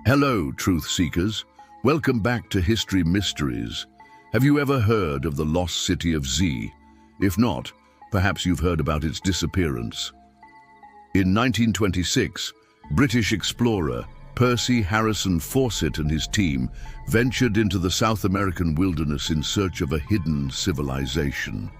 Hello, truth seekers. Welcome back to History Mysteries. Have you ever heard of the lost city of Z? If not, perhaps you've heard about its disappearance. In 1926, British explorer Percy Fawcett and his team ventured into the South American wilderness in search of a hidden civilization.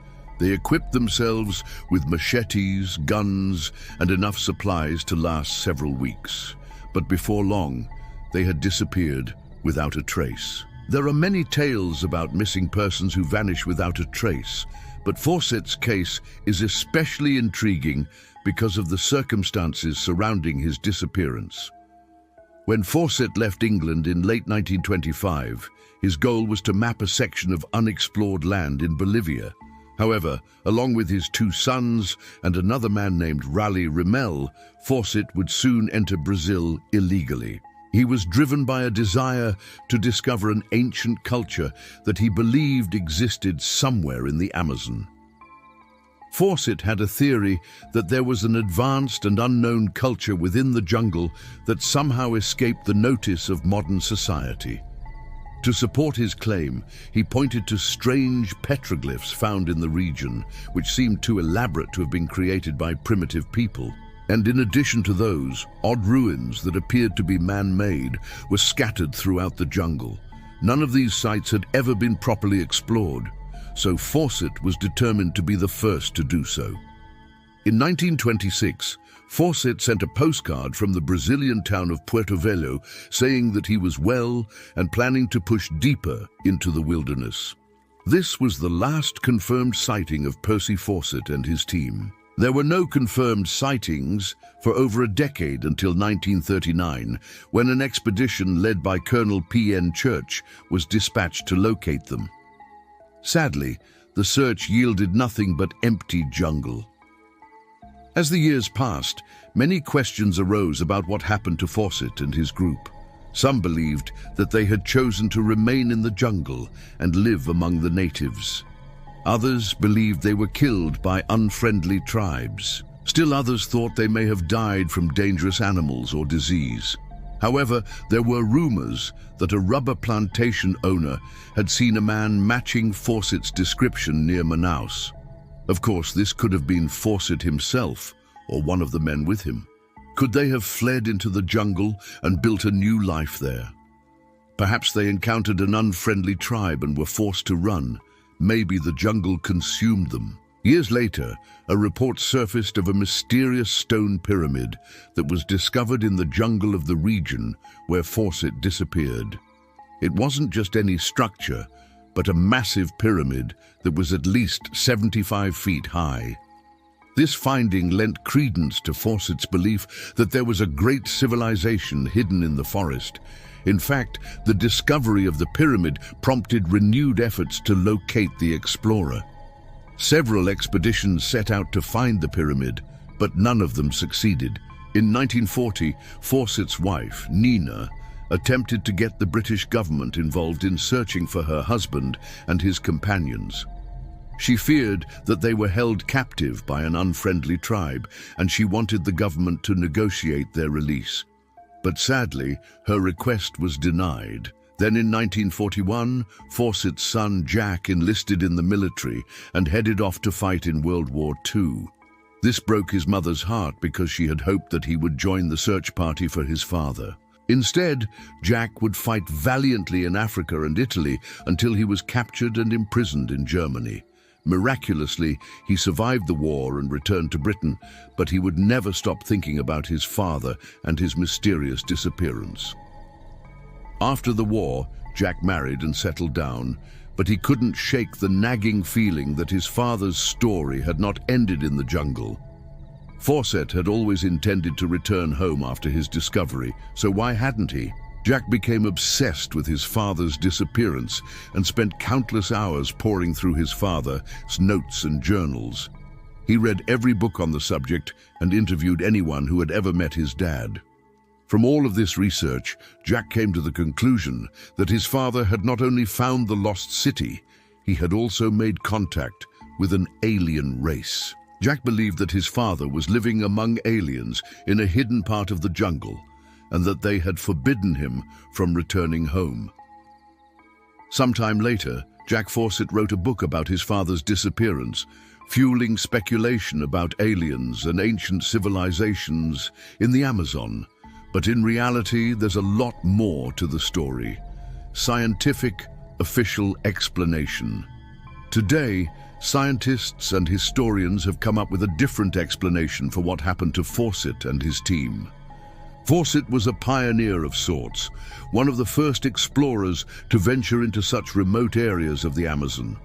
They equipped themselves with machetes, guns, and enough supplies to last several weeks. But before long, they had disappeared without a trace. There are many tales about missing persons who vanish without a trace, but Fawcett's case is especially intriguing because of the circumstances surrounding his disappearance. When Fawcett left England in late 1925, his goal was to map a section of unexplored land in Bolivia. However, along with his two sons and another man named Raleigh Rimmel, Fawcett would soon enter Brazil illegally. He was driven by a desire to discover an ancient culture that he believed existed somewhere in the Amazon. Fawcett had a theory that there was an advanced and unknown culture within the jungle that somehow escaped the notice of modern society. To support his claim, he pointed to strange petroglyphs found in the region, which seemed too elaborate to have been created by primitive people. And in addition to those, odd ruins that appeared to be man-made were scattered throughout the jungle. None of these sites had ever been properly explored, so Fawcett was determined to be the first to do so. In 1926, Fawcett sent a postcard from the Brazilian town of Puerto Velho saying that he was well and planning to push deeper into the wilderness. This was the last confirmed sighting of Percy Fawcett and his team. There were no confirmed sightings for over a decade until 1939, when an expedition led by Colonel P.N. Church was dispatched to locate them. Sadly, the search yielded nothing but empty jungle. As the years passed, many questions arose about what happened to Fawcett and his group. Some believed that they had chosen to remain in the jungle and live among the natives. Others believed they were killed by unfriendly tribes. Still others thought they may have died from dangerous animals or disease. However, there were rumors that a rubber plantation owner had seen a man matching Fawcett's description near Manaus. Of course, this could have been Fawcett himself or one of the men with him. Could they have fled into the jungle and built a new life there? Perhaps they encountered an unfriendly tribe and were forced to run. Maybe the jungle consumed them. Years later, a report surfaced of a mysterious stone pyramid that was discovered in the jungle of the region where Fawcett disappeared. It wasn't just any structure, but a massive pyramid that was at least 75 feet high. This finding lent credence to Fawcett's belief that there was a great civilization hidden in the forest. In fact, the discovery of the pyramid prompted renewed efforts to locate the explorer. Several expeditions set out to find the pyramid, but none of them succeeded. In 1940, Fawcett's wife, Nina, attempted to get the British government involved in searching for her husband and his companions. She feared that they were held captive by an unfriendly tribe, and she wanted the government to negotiate their release. But sadly, her request was denied. Then in 1941, Fawcett's son Jack enlisted in the military and headed off to fight in World War II. This broke his mother's heart because she had hoped that he would join the search party for his father. Instead, Jack would fight valiantly in Africa and Italy until he was captured and imprisoned in Germany. Miraculously, he survived the war and returned to Britain, but he would never stop thinking about his father and his mysterious disappearance. After the war, Jack married and settled down, but he couldn't shake the nagging feeling that his father's story had not ended in the jungle. Fawcett had always intended to return home after his discovery, so why hadn't he? Jack became obsessed with his father's disappearance and spent countless hours poring through his father's notes and journals. He read every book on the subject and interviewed anyone who had ever met his dad. From all of this research, Jack came to the conclusion that his father had not only found the lost city, he had also made contact with an alien race. Jack believed that his father was living among aliens in a hidden part of the jungle, and that they had forbidden him from returning home. Sometime later, Jack Fawcett wrote a book about his father's disappearance, fueling speculation about aliens and ancient civilizations in the Amazon. But in reality, there's a lot more to the story. Scientific, official explanation. Today, scientists and historians have come up with a different explanation for what happened to Fawcett and his team. Fawcett was a pioneer of sorts, one of the first explorers to venture into such remote areas of the Amazon.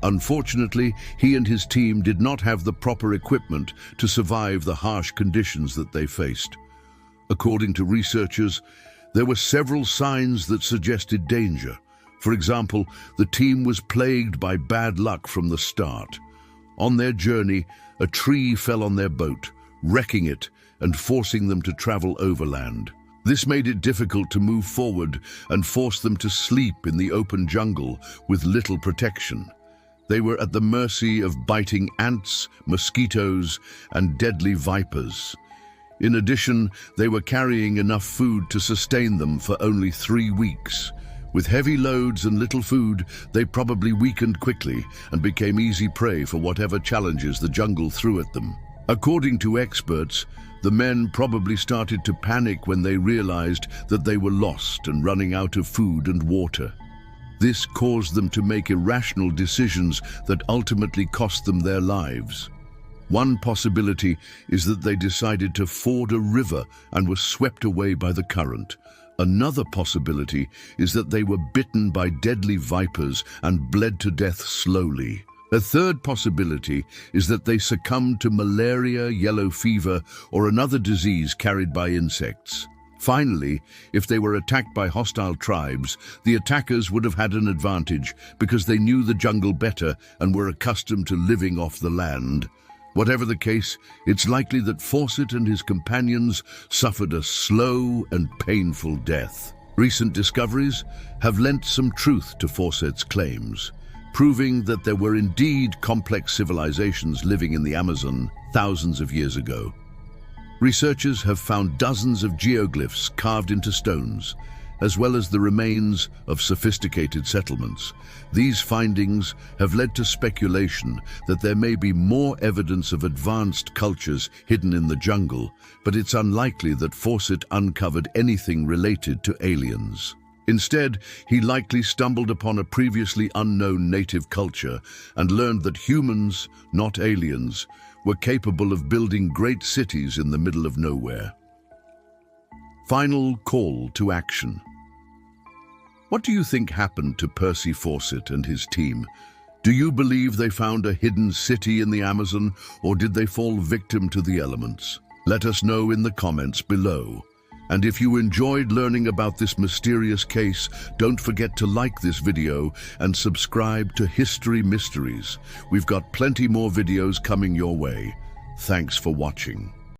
Unfortunately, he and his team did not have the proper equipment to survive the harsh conditions that they faced. According to researchers, there were several signs that suggested danger. For example, the team was plagued by bad luck from the start. On their journey, a tree fell on their boat, wrecking it and forcing them to travel overland. This made it difficult to move forward and forced them to sleep in the open jungle with little protection. They were at the mercy of biting ants, mosquitoes, and deadly vipers. In addition, they were carrying enough food to sustain them for only 3 weeks. With heavy loads and little food, they probably weakened quickly and became easy prey for whatever challenges the jungle threw at them. According to experts, the men probably started to panic when they realized that they were lost and running out of food and water. This caused them to make irrational decisions that ultimately cost them their lives. One possibility is that they decided to ford a river and were swept away by the current. Another possibility is that they were bitten by deadly vipers and bled to death slowly. A third possibility is that they succumbed to malaria, yellow fever, or another disease carried by insects. Finally, if they were attacked by hostile tribes, the attackers would have had an advantage because they knew the jungle better and were accustomed to living off the land. Whatever the case, it's likely that Fawcett and his companions suffered a slow and painful death. Recent discoveries have lent some truth to Fawcett's claims, proving that there were indeed complex civilizations living in the Amazon thousands of years ago. Researchers have found dozens of geoglyphs carved into stones, as well as the remains of sophisticated settlements. These findings have led to speculation that there may be more evidence of advanced cultures hidden in the jungle, but it's unlikely that Fawcett uncovered anything related to aliens. Instead, he likely stumbled upon a previously unknown native culture and learned that humans, not aliens, were capable of building great cities in the middle of nowhere. Final call to action. What do you think happened to Percy Fawcett and his team? Do you believe they found a hidden city in the Amazon, or did they fall victim to the elements? Let us know in the comments below. And if you enjoyed learning about this mysterious case, don't forget to like this video and subscribe to History Mysteries. We've got plenty more videos coming your way. Thanks for watching.